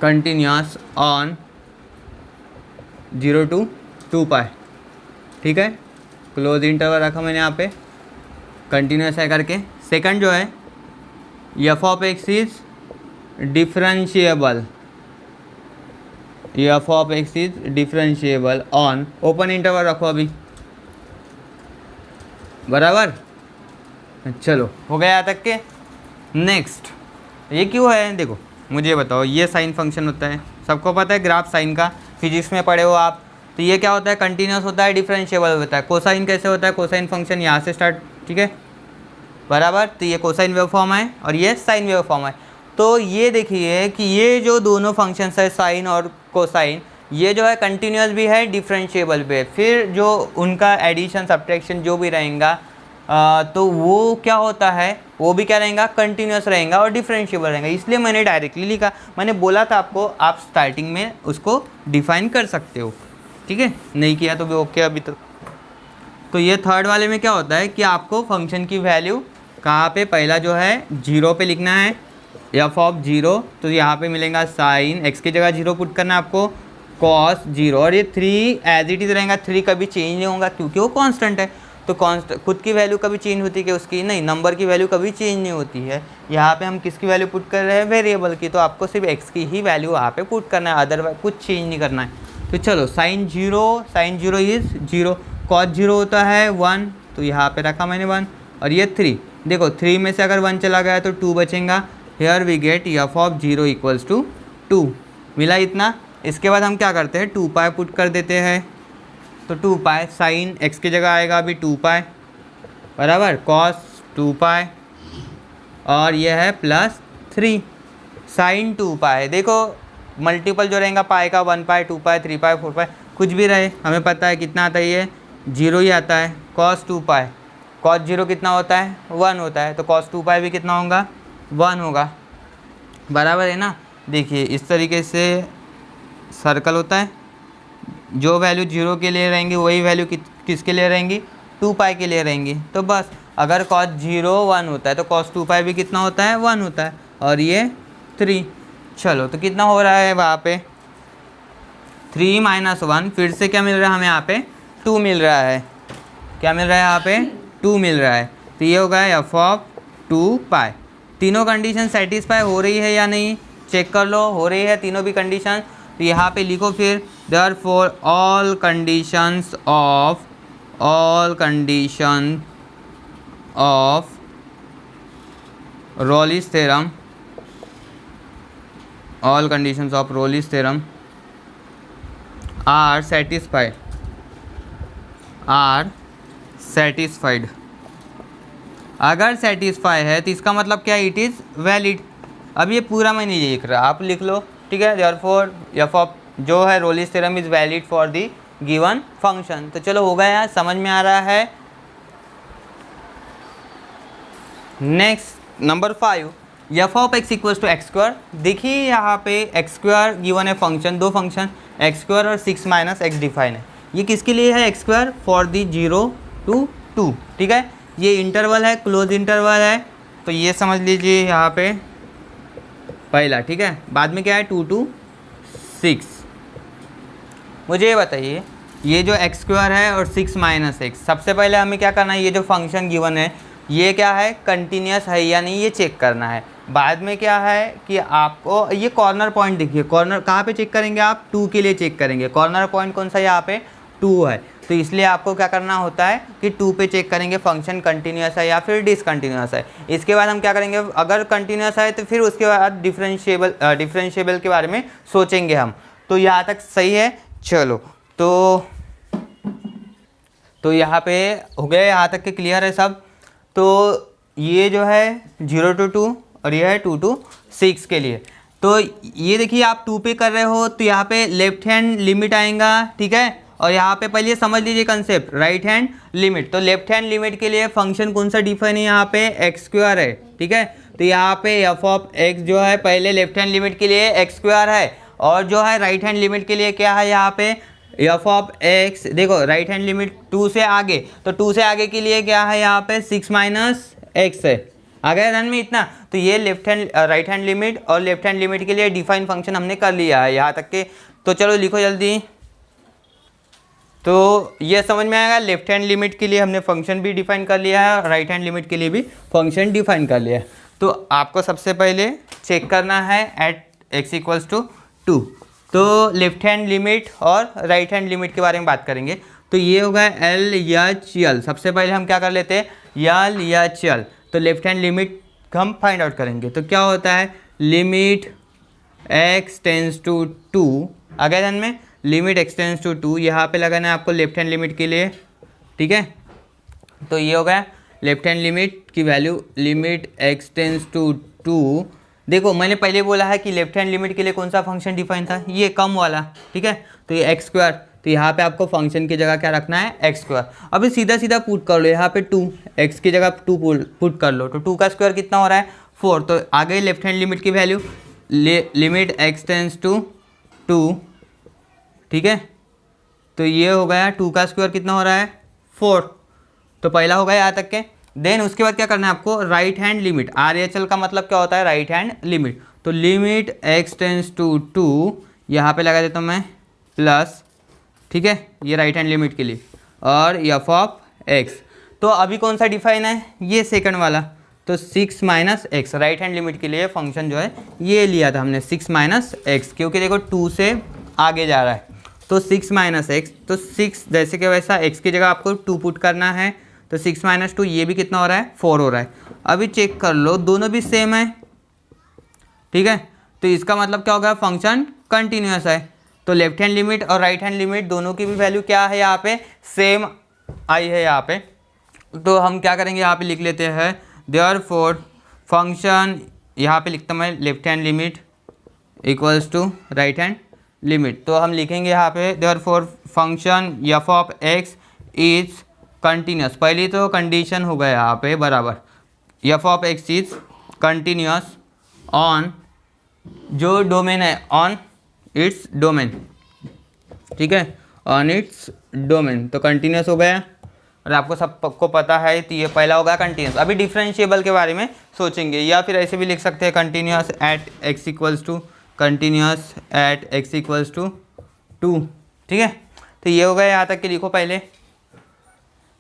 continuous on 0 to 2 पाई, ठीक है। क्लोज इंटरवल रखा मैंने यहाँ पे, कंटिन्यूस है करके। सेकंड जो है F of X is differentiable on, open interval रखो अभी, बराबर। चलो हो गया यहाँ तक के। नेक्स्ट ये क्यों है? देखो मुझे बताओ, ये साइन फंक्शन होता है, सबको पता है ग्राफ साइन का, फिजिक्स में पढ़े हो आप। तो ये क्या होता है? कंटिन्यूस होता है, डिफरेंशिएबल होता है। कोसाइन कैसे होता है? कोसाइन फंक्शन यहाँ से स्टार्ट, ठीक है, बराबर। तो ये कोसाइन वेव फॉर्म है और ये साइन वेव फॉर्म है। तो ये देखिए कि ये जो दोनों फंक्शंस है साइन और कोसाइन, ये जो है कंटिन्यूस भी है, डिफरेंशिएबल भी है। फिर जो उनका एडिशन सब्ट्रैक्शन जो भी रहेगा तो वो क्या होता है? वो भी क्या रहेगा? कंटिन्यूस रहेगा और डिफरेंशिएबल रहेगा। इसलिए मैंने डायरेक्टली लिखा, मैंने बोला था आपको आप स्टार्टिंग में उसको डिफाइन कर सकते हो, ठीक है। नहीं किया तो भी ओके अभी तक। तो ये थर्ड वाले में क्या होता है कि आपको फंक्शन की वैल्यू कहाँ पे? पहला जो है 0 पे लिखना है, एफ ऑफ 0। तो यहाँ पे मिलेगा साइन एक्स की जगह 0 पुट करना है आपको, कॉस 0, और ये 3 एज इट इज़ रहेगा, 3 कभी चेंज नहीं होगा क्योंकि वो कांस्टेंट है। तो खुद की वैल्यू कभी चेंज होती है कि उसकी? नहीं, नंबर की वैल्यू कभी चेंज नहीं होती है। यहाँ पे हम किसकी वैल्यू पुट कर रहे हैं? वेरिएबल की। तो आपको सिर्फ एक्स की ही वैल्यू यहाँ पे पुट करना है, अदरवाइज कुछ चेंज नहीं करना है। तो चलो साइन 0 इज़ 0, कॉस 0 होता है 1, तो यहाँ पे रखा मैंने 1, और ये 3। देखो 3 में से अगर 1 चला गया तो 2 बचेगा। Here we get F of 0 equals to 2, मिला इतना। इसके बाद हम क्या करते हैं? 2 पाई पुट कर देते हैं। तो 2 पाई साइन एक्स की जगह आएगा अभी 2 पाई, बराबर, कॉस 2 पाई, और ये है प्लस 3 साइन 2 पाई। देखो मल्टीपल जो रहेगा पाई का, 1 पाई, 2 पाई, 3 पाई, 4 पाई, कुछ भी रहे, हमें पता है कितना आता है, ये 0 ही आता है। कॉस 2 पाई, कॉस 0 कितना होता है? 1 होता है। तो कॉस 2 पाई भी कितना होगा? 1 होगा, बराबर है ना। देखिए इस तरीके से सर्कल होता है, जो वैल्यू 0 के लिए रहेंगी वही वैल्यू किसके लिए रहेंगी? 2 पाई के लिए रहेंगी। तो बस अगर कॉस 0 1 होता है तो कॉस 2 पाई भी कितना होता है? 1 होता है, और ये 3। चलो तो कितना हो रहा है वहाँ पे? 3 - 1, फिर से क्या मिल रहा है हमें यहाँ पे? 2 मिल रहा है। क्या मिल रहा है यहाँ पे? 2 मिल रहा है। तो ये होगा एफ ऑफ 2 पाई। तीनों कंडीशन सेटिस्फाई हो रही है या नहीं चेक कर लो, हो रही है तीनों भी कंडीशन। तो यहाँ पे लिखो फिर therefore all condition of Rolle's theorem, all conditions of Rolle's theorem are satisfied अगर सेटिस्फाई है तो इसका मतलब क्या? It is valid. अब ये पूरा मैं नहीं लिख रहा, आप लिख लो, ठीक है। देयरफॉर एफ ऑफ जो है Rolle's theorem is valid for the given function. तो चलो हो गया, समझ में आ रहा है। Next number 5, F of X equals to X square. देखिए यहाँ पे एक्स स्क्वायर गिवन है फंक्शन, दो फंक्शन एक्स स्क्वायर और 6 माइनस एक्स डिफाइन है। ये किसके लिए है? X square for the 0 to 2, ठीक है। ये इंटरवल है, क्लोज इंटरवल है, तो ये समझ लीजिए यहाँ पे पहला, ठीक है। बाद में क्या है? 2 to 6। मुझे ये बताइए, ये जो एक्स स्क्वायर है और 6 माइनस एक्स, सबसे पहले हमें क्या करना है? ये जो फंक्शन गिवन है ये क्या है? कंटिन्यूस है या नहीं, ये चेक करना है। बाद में क्या है कि आपको ये कॉर्नर पॉइंट देखिए, कॉर्नर कहाँ पे चेक करेंगे आप? 2 के लिए चेक करेंगे। कॉर्नर पॉइंट कौन सा? यहाँ पे 2 है, तो इसलिए आपको क्या करना होता है कि 2 पे चेक करेंगे फंक्शन कंटिन्यूस है या फिर डिसकंटिन्यूस है। इसके बाद हम क्या करेंगे? अगर कंटिन्यूस है तो फिर उसके बाद डिफरेंशिएबल के बारे में सोचेंगे हम। तो यहाँ तक सही है। चलो तो यहाँ पे हो गया, यहाँ तक के क्लियर है सब। तो ये जो है 0 to 2 और ये है 2 to 6 के लिए। तो ये देखिए आप 2 पे कर रहे हो तो यहाँ पे लेफ्ट हैंड लिमिट आएगा, ठीक है। और यहाँ पे पहले समझ लीजिए कंसेप्ट, राइट हैंड लिमिट। तो लेफ्ट हैंड लिमिट के लिए फंक्शन कौन सा डिफाइन है? यहाँ पे एक्स स्क्वायर है, ठीक है। तो यहाँ पे एफ ऑफ एक्स जो है पहले लेफ्ट हैंड लिमिट के लिए एक्स स्क्वायर है, और जो है राइट हैंड लिमिट के लिए क्या है? यहाँ पे एफ ऑफ एक्स। देखो राइट हैंड लिमिट 2 से आगे, तो 2 से आगे के लिए क्या है? यहाँ पे 6 माइनस एक्स है। आ गया ध्यान में इतना? तो ये left hand right hand limit और लेफ्ट हैंड लिमिट के लिए डिफाइन फंक्शन हमने कर लिया है यहाँ तक के। तो चलो लिखो जल्दी। तो ये समझ में आएगा, लेफ्ट हैंड लिमिट के लिए हमने फंक्शन भी डिफाइन कर लिया है और राइट हैंड लिमिट के लिए भी फंक्शन डिफाइन कर लिया है। तो आपको सबसे पहले चेक करना है एट एक्स इक्वल्स टू 2। तो लेफ्ट हैंड लिमिट और राइट हैंड लिमिट के बारे में बात करेंगे। तो ये होगा एल एच एल। सबसे पहले हम क्या कर लेते हैं? L H L. तो लेफ्ट हैंड लिमिट हम फाइंड आउट करेंगे। तो क्या होता है? Limit X tends to 2। अगर ध्यान में लिमिट एक्स टेंस टू 2 यहाँ पे लगाना है आपको लेफ्ट हैंड लिमिट के लिए, ठीक है। तो ये हो गया लेफ्ट हैंड लिमिट की value, limit X tends to 2। देखो मैंने पहले बोला है कि लेफ्ट हैंड लिमिट के लिए कौन सा फंक्शन डिफाइन था? ये कम वाला, ठीक है। तो ये एक्स स्क्वायर, तो यहाँ पे आपको फंक्शन की जगह क्या रखना है? X square. अभी सीधा सीधा पुट कर लो यहाँ पे 2, एक्स की जगह 2 पुट कर लो। तो 2 का स्क्वायर कितना हो रहा है? 4। तो आ गई लेफ्ट हैंड लिमिट की value, limit X tends to 2, ठीक है। तो ये हो गया 2 का स्क्वायर कितना हो रहा है? 4। तो पहला हो गया यहाँ तक के। देन उसके बाद क्या करना है आपको? Right hand limit. R H L का मतलब क्या होता है? Right hand limit. तो लिमिट एक्स टेंस टू 2, यहाँ पे लगा देता हूँ मैं प्लस, ठीक है, ये राइट हैंड लिमिट के लिए, और एफ ऑफ एक्स। तो अभी कौन सा डिफाइन है? ये सेकंड वाला। तो 6 minus x, right hand limit के लिए फंक्शन जो है ये लिया था हमने 6 माइनस एक्स, क्योंकि देखो 2 से आगे जा रहा है। तो 6 माइनस एक्स, तो 6 जैसे कि वैसा एक्स की जगह आपको 2 पुट करना है। तो 6 माइनस 2, ये भी कितना हो रहा है? 4 हो रहा है। अभी चेक कर लो, दोनों भी सेम है, ठीक है। तो इसका मतलब क्या होगा? फंक्शन कंटिन्यूस है। तो लेफ्ट हैंड लिमिट और राइट हैंड लिमिट दोनों की भी वैल्यू क्या है? यहाँ पे सेम आई है यहाँ पे। तो हम क्या करेंगे? यहाँ पे लिख लेते हैं देयरफॉर फंक्शन, यहाँ पे लिखता मैं left hand limit equals to right hand limit. तो हम लिखेंगे यहाँ पे therefore function F of X is continuous. पहली तो कंडीशन हो गया यहाँ पे बराबर, F of X is continuous on जो डोमेन है, ऑन इट्स डोमेन, ठीक है, ऑन इट्स डोमेन। तो कंटिन्यूस हो गया और आपको सबको पता है। तो ये पहला होगा कंटिन्यूस। अभी डिफरेंशिएबल के बारे में सोचेंगे, या फिर ऐसे भी लिख सकते हैं continuous at X equals to, continuous at X equals to 2, ठीक है। तो ये हो गया, यहाँ तक कि लिखो पहले।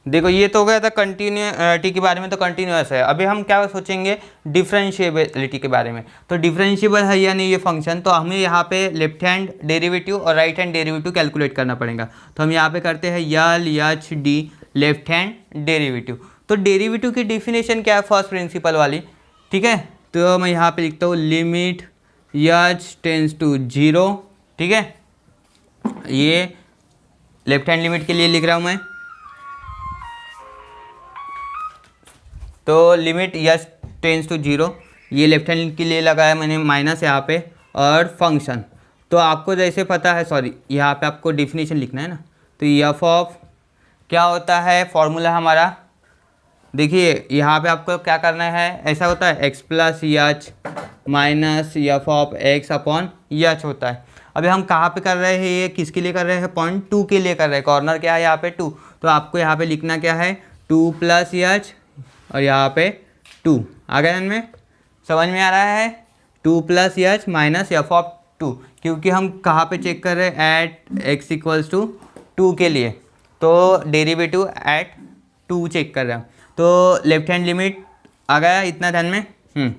देखो ये तो हो गया था कंटिन्यूटी के बारे में, तो कंटिन्यूस है। अभी हम क्या सोचेंगे? डिफरेंशिएबिलिटी के बारे में। तो डिफरेंशिएबल है या नहीं ये फंक्शन, तो हमें यहाँ पे लेफ्ट हैंड डेरिवेटिव और राइट हैंड डेरिवेटिव कैलकुलेट करना पड़ेगा। तो हम यहाँ पे करते हैं L H D, left hand derivative. तो डेरिवेटिव की डिफिनेशन क्या है? फर्स्ट प्रिंसिपल वाली, ठीक है। तो मैं यहाँ पे लिखता हूँ लिमिट एच टेंस टू 0, ठीक है। ये लेफ्ट हैंड लिमिट के लिए लिख रहा हूँ मैं। तो लिमिट एच टेंस टू 0, ये लेफ्ट हैंड के लिए लगाया मैंने माइनस यहाँ पे, और फंक्शन। तो आपको जैसे पता है, सॉरी यहाँ पे आपको डिफिनीशन लिखना है ना, तो एफ ऑफ क्या होता है फॉर्मूला हमारा, देखिए यहाँ पे आपको क्या करना है, ऐसा होता है x plus H minus F of x upon H होता है। अभी हम कहाँ पे कर रहे हैं, ये किसके लिए कर रहे हैं, पॉइंट 2 के लिए कर रहे हैं, कॉर्नर क्या है यहाँ पे 2, तो आपको यहाँ पे लिखना क्या है 2 प्लस एच और यहाँ पे 2 आ गया इनमें, समझ में आ रहा है, 2 plus H minus F of 2, क्योंकि हम कहाँ पे चेक कर रहे हैं एट एक्स इक्वल्स टू 2 के लिए, तो डेरिवेटिव एट 2 चेक कर रहे हैं। तो लेफ्ट हैंड लिमिट आ गया, इतना ध्यान में।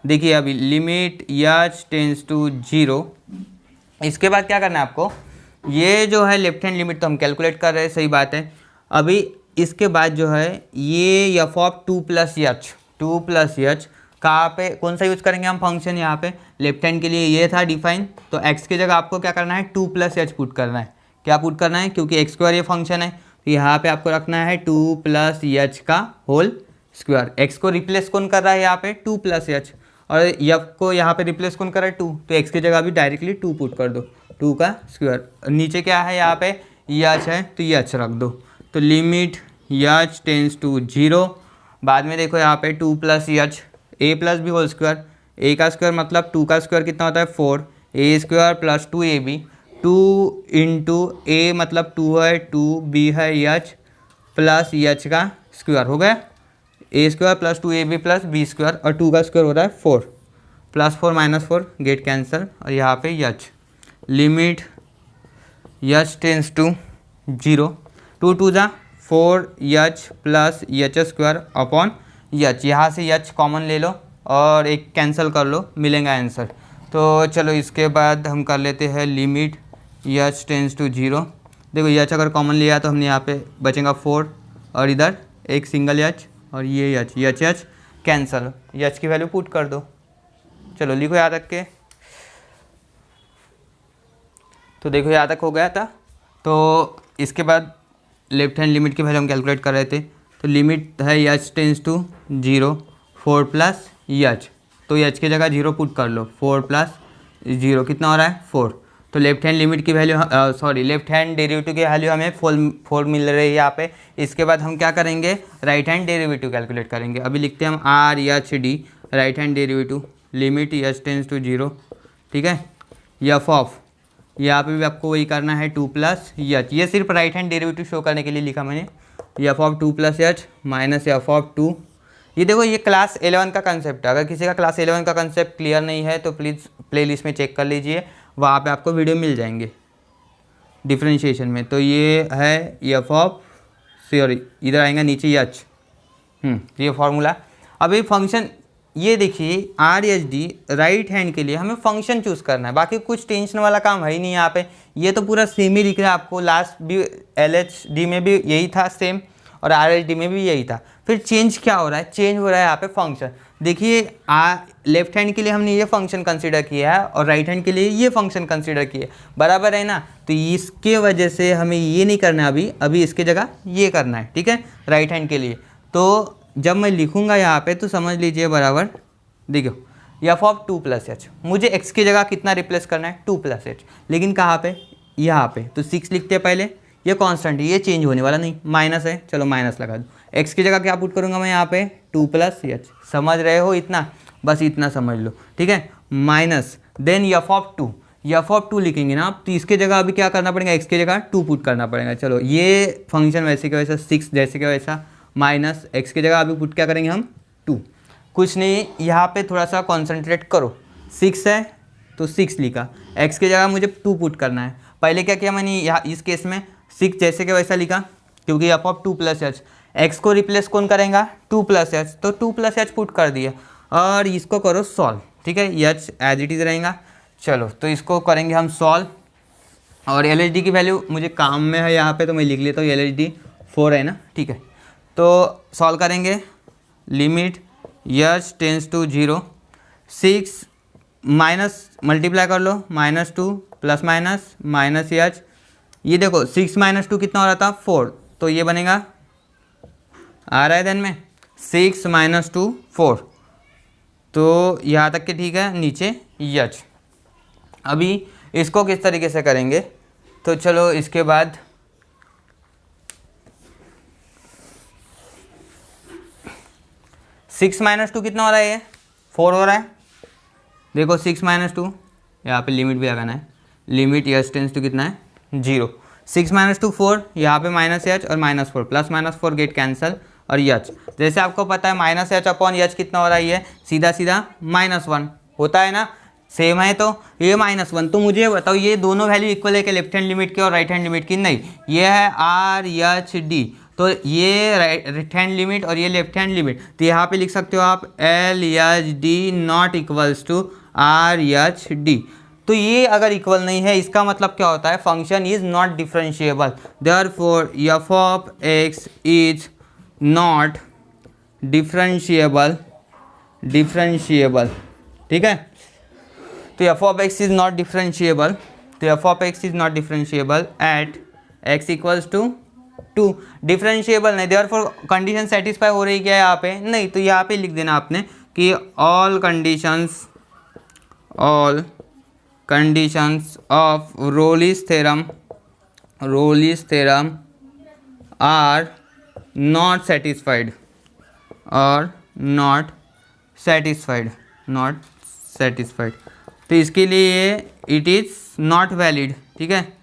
देखिए अभी लिमिट एच टेंस टू 0, इसके बाद क्या करना है आपको, ये जो है लेफ्ट हैंड लिमिट तो हम कैलकुलेट कर रहे हैं, सही बात है। अभी इसके बाद जो है ये एफ ऑफ 2 प्लस एच कहाँ पे कौन सा यूज़ करेंगे हम फंक्शन, यहाँ पे लेफ्ट हैंड के लिए ये था डिफाइन, तो x की जगह आपको क्या करना है 2 प्लस एच पुट करना है, क्या पुट करना है, क्योंकि x स्क्वायर ये फंक्शन है, तो यहाँ पे आपको रखना है 2 प्लस एच का होल स्क्वायर। x को रिप्लेस कौन कर रहा है यहाँ पे 2 प्लस एच, और एफ को यहाँ पे रिप्लेस कौन कर रहा है 2, तो x की जगह भी डायरेक्टली 2 पुट कर दो, 2 का स्क्वायर। नीचे क्या है यहाँ पे एच है, तो एच रख दो, तो लिमिट एच टेंस टू 0, बाद में देखो यहाँ पे 2 plus H A plus B whole square, A का स्क्वायर मतलब 2 का स्क्वायर कितना होता है 4, A square plus 2 A B, 2 into A मतलब 2 है, 2 बी है एच प्लस एच का स्क्वायर हो गया, A square plus 2 A B plus B square, और 2 का स्क्वायर हो रहा है 4, प्लस 4 माइनस 4 गेट कैंसिल, और यहाँ पे H limit H tends to 0, 2 2 जा 4 H plus H square upon H, यहाँ से एच कॉमन ले लो और एक कैंसिल कर लो, मिलेगा आंसर। तो चलो इसके बाद हम कर लेते हैं लिमिट एच टेंस टू 0, देखो एच अगर कॉमन लिया तो हमने यहाँ पे बचेगा 4 और इधर एक सिंगल एच और ये एच कैंसिल, एच की वैल्यू पुट कर दो, चलो लिखो याद रख के, तो देखो यहाँ तक हो गया था। तो इसके बाद लेफ्ट हैंड लिमिट की वैल्यू हम कैलकुलेट कर रहे थे, तो लिमिट है H tends to 0 4 plus H, तो एच की जगह 0 पुट कर लो, 4 प्लस 0 कितना हो रहा है 4, तो लेफ्ट हैंड लिमिट की value sorry left hand derivative की वैल्यू हमें 4 मिल रही है यहाँ पे। इसके बाद हम क्या करेंगे, राइट हैंड डेरिवेटिव कैलकुलेट करेंगे। अभी लिखते हैं हम R H D right hand derivative, limit H tends to 0, ठीक है, एफ ऑफ यहाँ पे भी आपको वही करना है 2 प्लस एच, ये सिर्फ राइट हैंड डेरिवेटिव शो करने के लिए लिखा मैंने, F of 2 plus H minus F of 2। ये देखो ये क्लास 11 का कंसेप्ट है, अगर किसी का क्लास 11 का कंसेप्ट क्लियर नहीं है तो प्लीज़ प्लेलिस्ट में चेक कर लीजिए, वहाँ पे आपको वीडियो मिल जाएंगे डिफ्रेंशिएशन में। तो ये है एफ ऑफ सॉरी इधर आएगा नीचे एच, ये फॉर्मूला। अभी फंक्शन ये देखिए are H D right hand के लिए हमें फंक्शन चूज़ करना है, बाकी कुछ टेंशन वाला काम है ही नहीं यहाँ पे, ये तो पूरा सेम ही दिख रहा है आपको, लास्ट भी एल एच डी में भी यही था सेम और आर एच डी में भी यही था। फिर चेंज क्या हो रहा है, चेंज हो रहा है यहाँ पे फंक्शन। देखिए लेफ्ट हैंड के लिए हमने ये फंक्शन कंसीडर किया है और राइट हैंड के लिए ये फंक्शन कंसीडर किया है, बराबर है ना, तो इसके वजह से हमें ये नहीं करना है अभी इसके जगह ये करना है, ठीक है, राइट हैंड के लिए। तो जब मैं लिखूंगा यहाँ पे तो समझ लीजिए बराबर, देखो एफ ऑफ 2 प्लस एच, मुझे x की जगह कितना रिप्लेस करना है 2 प्लस एच, लेकिन कहाँ पे, यहाँ पे, तो 6 लिखते हैं पहले, ये कांस्टेंट है, ये चेंज होने वाला नहीं, माइनस है, चलो माइनस लगा दो, x की जगह क्या पुट करूँगा मैं यहाँ पे 2 प्लस एच, समझ रहे हो इतना, बस इतना समझ लो, ठीक है, minus then F of 2, F of 2 लिखेंगे ना आप, तो इसके जगह अभी क्या करना पड़ेगा, x की जगह 2 पुट करना पड़ेगा। चलो ये फंक्शन वैसे का वैसा 6 जैसे का वैसा, माइनस एक्स की जगह अभी पुट क्या करेंगे हम 2, कुछ नहीं, यहाँ पे थोड़ा सा कॉन्सेंट्रेट करो, 6 है तो 6 लिखा, x की जगह मुझे 2 पुट करना है। पहले क्या किया मैंने, यहाँ इस केस में 6 जैसे के वैसा लिखा, क्योंकि F of 2 plus H, x को रिप्लेस कौन करेगा 2 प्लस एच, तो 2 प्लस एच पुट कर दिया और इसको करो सॉल्व, ठीक है, एच एज इट इज़ रहेगा। चलो तो इसको करेंगे हम सॉल्व, और एल एच डी की वैल्यू मुझे काम में है यहाँ पे, तो मैं लिख लेता हूँ एल एच डी 4 है ना, ठीक है। तो सॉल्व करेंगे, limit H tends to 0, 6 minus multiply कर लो, -2 प्लस माइनस एच, ये देखो 6 माइनस 2 कितना हो रहा था 4, तो ये बनेगा, आ रहा है देन में 6 माइनस 2 4, तो यहाँ तक के ठीक है, नीचे एच। अभी इसको किस तरीके से करेंगे, तो चलो इसके बाद सिक्स माइनस टू कितना हो रहा है, ये 4 हो रहा है। देखो 6 माइनस टू, यहाँ पे लिमिट भी लगाना है, लिमिट एच टेंस टू कितना है 0। 6 माइनस टू 4, यहाँ पे माइनस एच और -4, प्लस -4 गेट कैंसल और एच। जैसे आपको पता है माइनस एच अपॉन एच कितना हो रहा है, ये सीधा सीधा -1 होता है ना, सेम है तो ये -1। तो मुझे बताओ ये दोनों वैल्यू इक्वल है कि लेफ्ट हैंड लिमिट की और राइट हैंड लिमिट की? नहीं, ये है आर एच डी, तो ये राइट हैंड लिमिट और ये लेफ्ट हैंड लिमिट, तो यहाँ पे लिख सकते हो आप L H D not equals to R H D. तो ये अगर इक्वल नहीं है इसका मतलब क्या होता है, function is not differentiable, therefore F of X is not differentiable, ठीक है। तो F of X is not differentiable, तो F of X is not differentiable at X equals to 2। Differentiable नहीं, देयरफॉर कंडीशन सेटिस्फाई हो रही क्या है यहाँ पे? नहीं, तो यहाँ पे लिख देना आपने कि all conditions of Rolle's theorem are not satisfied, तो इसके लिए इट इज़ नॉट वैलिड, ठीक है।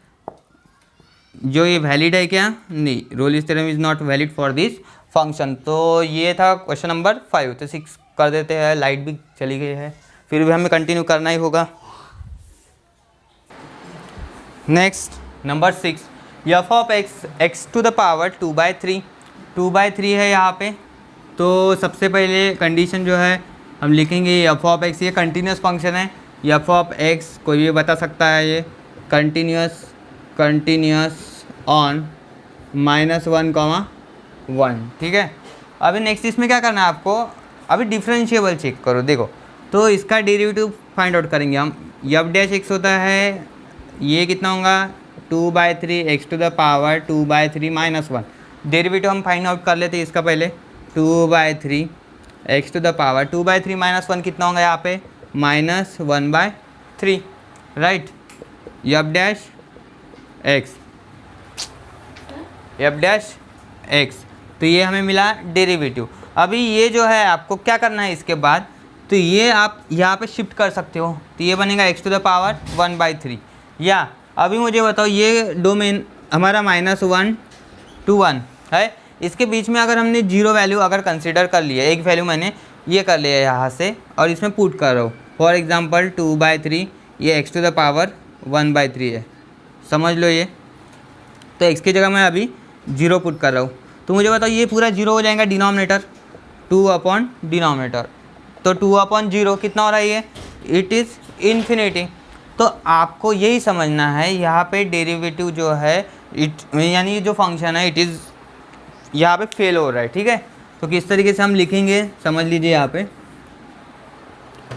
जो ये वैलिड है क्या? नहीं, Rolle's theorem is not valid for this function. तो ये था क्वेश्चन नंबर 5। तो 6 कर देते हैं, लाइट भी चली गई है, फिर भी हमें कंटिन्यू करना ही होगा। Next number 6, f of x to the power 2/3, 2/3 है यहाँ पे। तो सबसे पहले कंडीशन जो है हम लिखेंगे एफ ऑफ एक्स, ये कंटिन्यूस फंक्शन है। एफ ऑफ एक्स कोई भी बता सकता है, ये कंटिन्यूस ऑन -1, ठीक है। अभी नेक्स्ट इसमें क्या करना है आपको, अभी डिफरेंशिएबल चेक करो। देखो तो इसका डेरिवेटिव फाइंड आउट करेंगे हम। एफ डैश एक्स होता है, ये कितना होगा 2/3 x to the power 2/3 -1। Derivative हम फाइंड आउट कर लेते हैं इसका पहले। 2/3 एक्स टू द पावर 2/3 -1 कितना होगा यहाँ पे -1/3, राइट। एफ डैश एक्स, तो ये हमें मिला डेरिवेटिव। अभी ये जो है आपको क्या करना है इसके बाद, तो ये आप यहाँ पे शिफ्ट कर सकते हो, तो ये बनेगा एक्स टू द पावर 1/3। या अभी मुझे बताओ ये डोमेन हमारा -1 to 1 है, इसके बीच में अगर हमने 0 वैल्यू अगर कंसिडर कर लिया, एक वैल्यू मैंने ये कर लिया यहाँ से और इसमें पुट कर रहा हूँ, फॉर एग्जांपल 2/3, ये एक्स टू द पावर 1/3 है, समझ लो ये। तो एक्स की जगह मैं अभी 0 पुट कर रहा हूँ, तो मुझे बताओ ये पूरा 0 हो जाएगा डिनोमिनेटर, 2 डिनोमिनेटर, तो 2/0 कितना हो रहा है ये, इट इज़ इन्फिनिटी। तो आपको यही समझना है यहाँ पे डेरिवेटिव जो है यानी जो फंक्शन है इट इज़ यहाँ पे फेल हो रहा है, ठीक है। तो किस तरीके से हम लिखेंगे समझ लीजिए यहाँ पे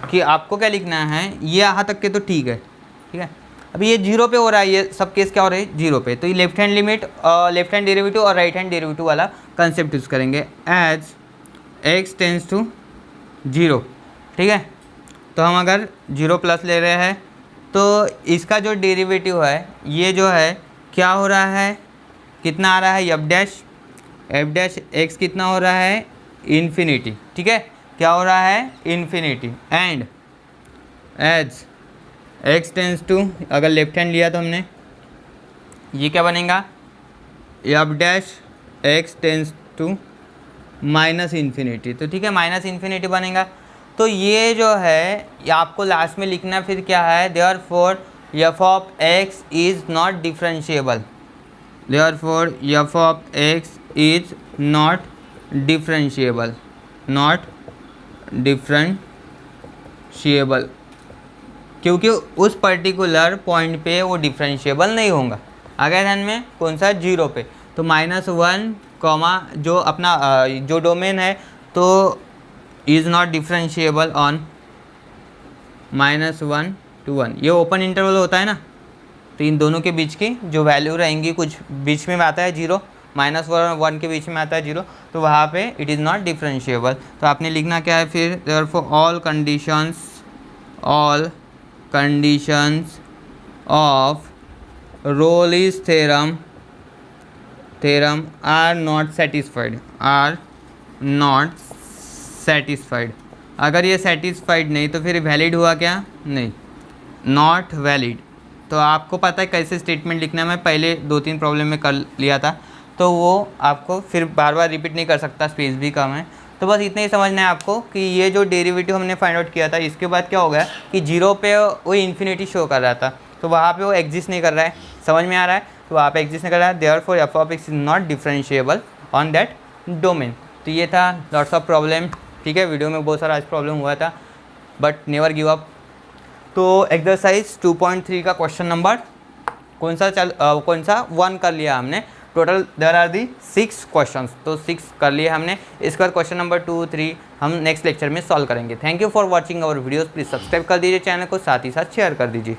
कि आपको क्या लिखना है, ये यहाँ तक के तो ठीक है, ठीक है। अभी ये 0 पे हो रहा है, ये सब केस क्या हो रहा है 0 पे, तो ये left hand limit, left hand derivative और राइट हैंड डेरिवेटिव वाला कंसेप्ट यूज़ करेंगे। एज एक्स टेंस टू 0, ठीक है। तो हम अगर 0 प्लस ले रहे हैं तो इसका जो डेरिवेटिव है ये जो है क्या हो रहा है, कितना आ रहा है, एफ डैश एक्स कितना हो रहा है, इन्फिनिटी, ठीक है। क्या हो रहा है, infinity. And as x tends to, अगर लेफ्ट हैंड लिया तो हमने ये क्या बनेगा, f dash x tends to minus infinity, तो ठीक है माइनस इन्फिनिटी बनेगा। तो ये जो है ये आपको लास्ट में लिखना फिर क्या है, therefore F of x is not differentiable, therefore F of x is not differentiable, क्योंकि उस पर्टिकुलर पॉइंट पे वो डिफरेंशिएबल नहीं होगा। अगर ध्यान में कौन सा 0 पे, तो -1 जो अपना जो डोमेन है तो is not differentiable on -1 to 1, ये ओपन इंटरवल होता है ना, तो इन दोनों के बीच की जो वैल्यू रहेंगी, कुछ बीच में आता है 0, -1 और 1 के बीच में आता है 0, तो वहाँ पे इट इज़ नॉट डिफरेंशिएबल। तो आपने लिखना क्या है फिर, therefore all conditions of Rolle's theorem are not satisfied। अगर ये सेटिस्फाइड नहीं तो फिर वैलिड हुआ क्या? नहीं, नॉट वैलिड। तो आपको पता है कैसे स्टेटमेंट लिखना है, मैं पहले 2-3 प्रॉब्लम में कर लिया था, तो वो आपको फिर बार बार रिपीट नहीं कर सकता, स्पेस भी कम है। तो बस इतना ही समझना है आपको कि ये जो डेरिवेटिव हमने फाइंड आउट किया था, इसके बाद क्या हो गया कि 0 पे वो इन्फिनिटी शो कर रहा था, तो वहाँ पे वो एग्जिस्ट नहीं कर रहा है। समझ में आ रहा है? तो वहाँ पे एग्जिस्ट नहीं कर रहा है, therefore F of X is not differentiable on that domain. तो ये था लॉट्स ऑफ प्रॉब्लम। ठीक है, वीडियो में बहुत सारा आज प्रॉब्लम हुआ था, बट नेवर गिव अप। तो एक्सरसाइज 2.3 का क्वेश्चन नंबर कौन सा 1 कर लिया हमने। Total there are the 6 questions, तो 6 कर लिए हमने। इसके बाद क्वेश्चन नंबर 2, 3 हम नेक्स्ट लेक्चर में सॉल्व करेंगे। Thank you for watching our videos. Please subscribe कर दीजिए चैनल को, साथ ही साथ शेयर कर दीजिए।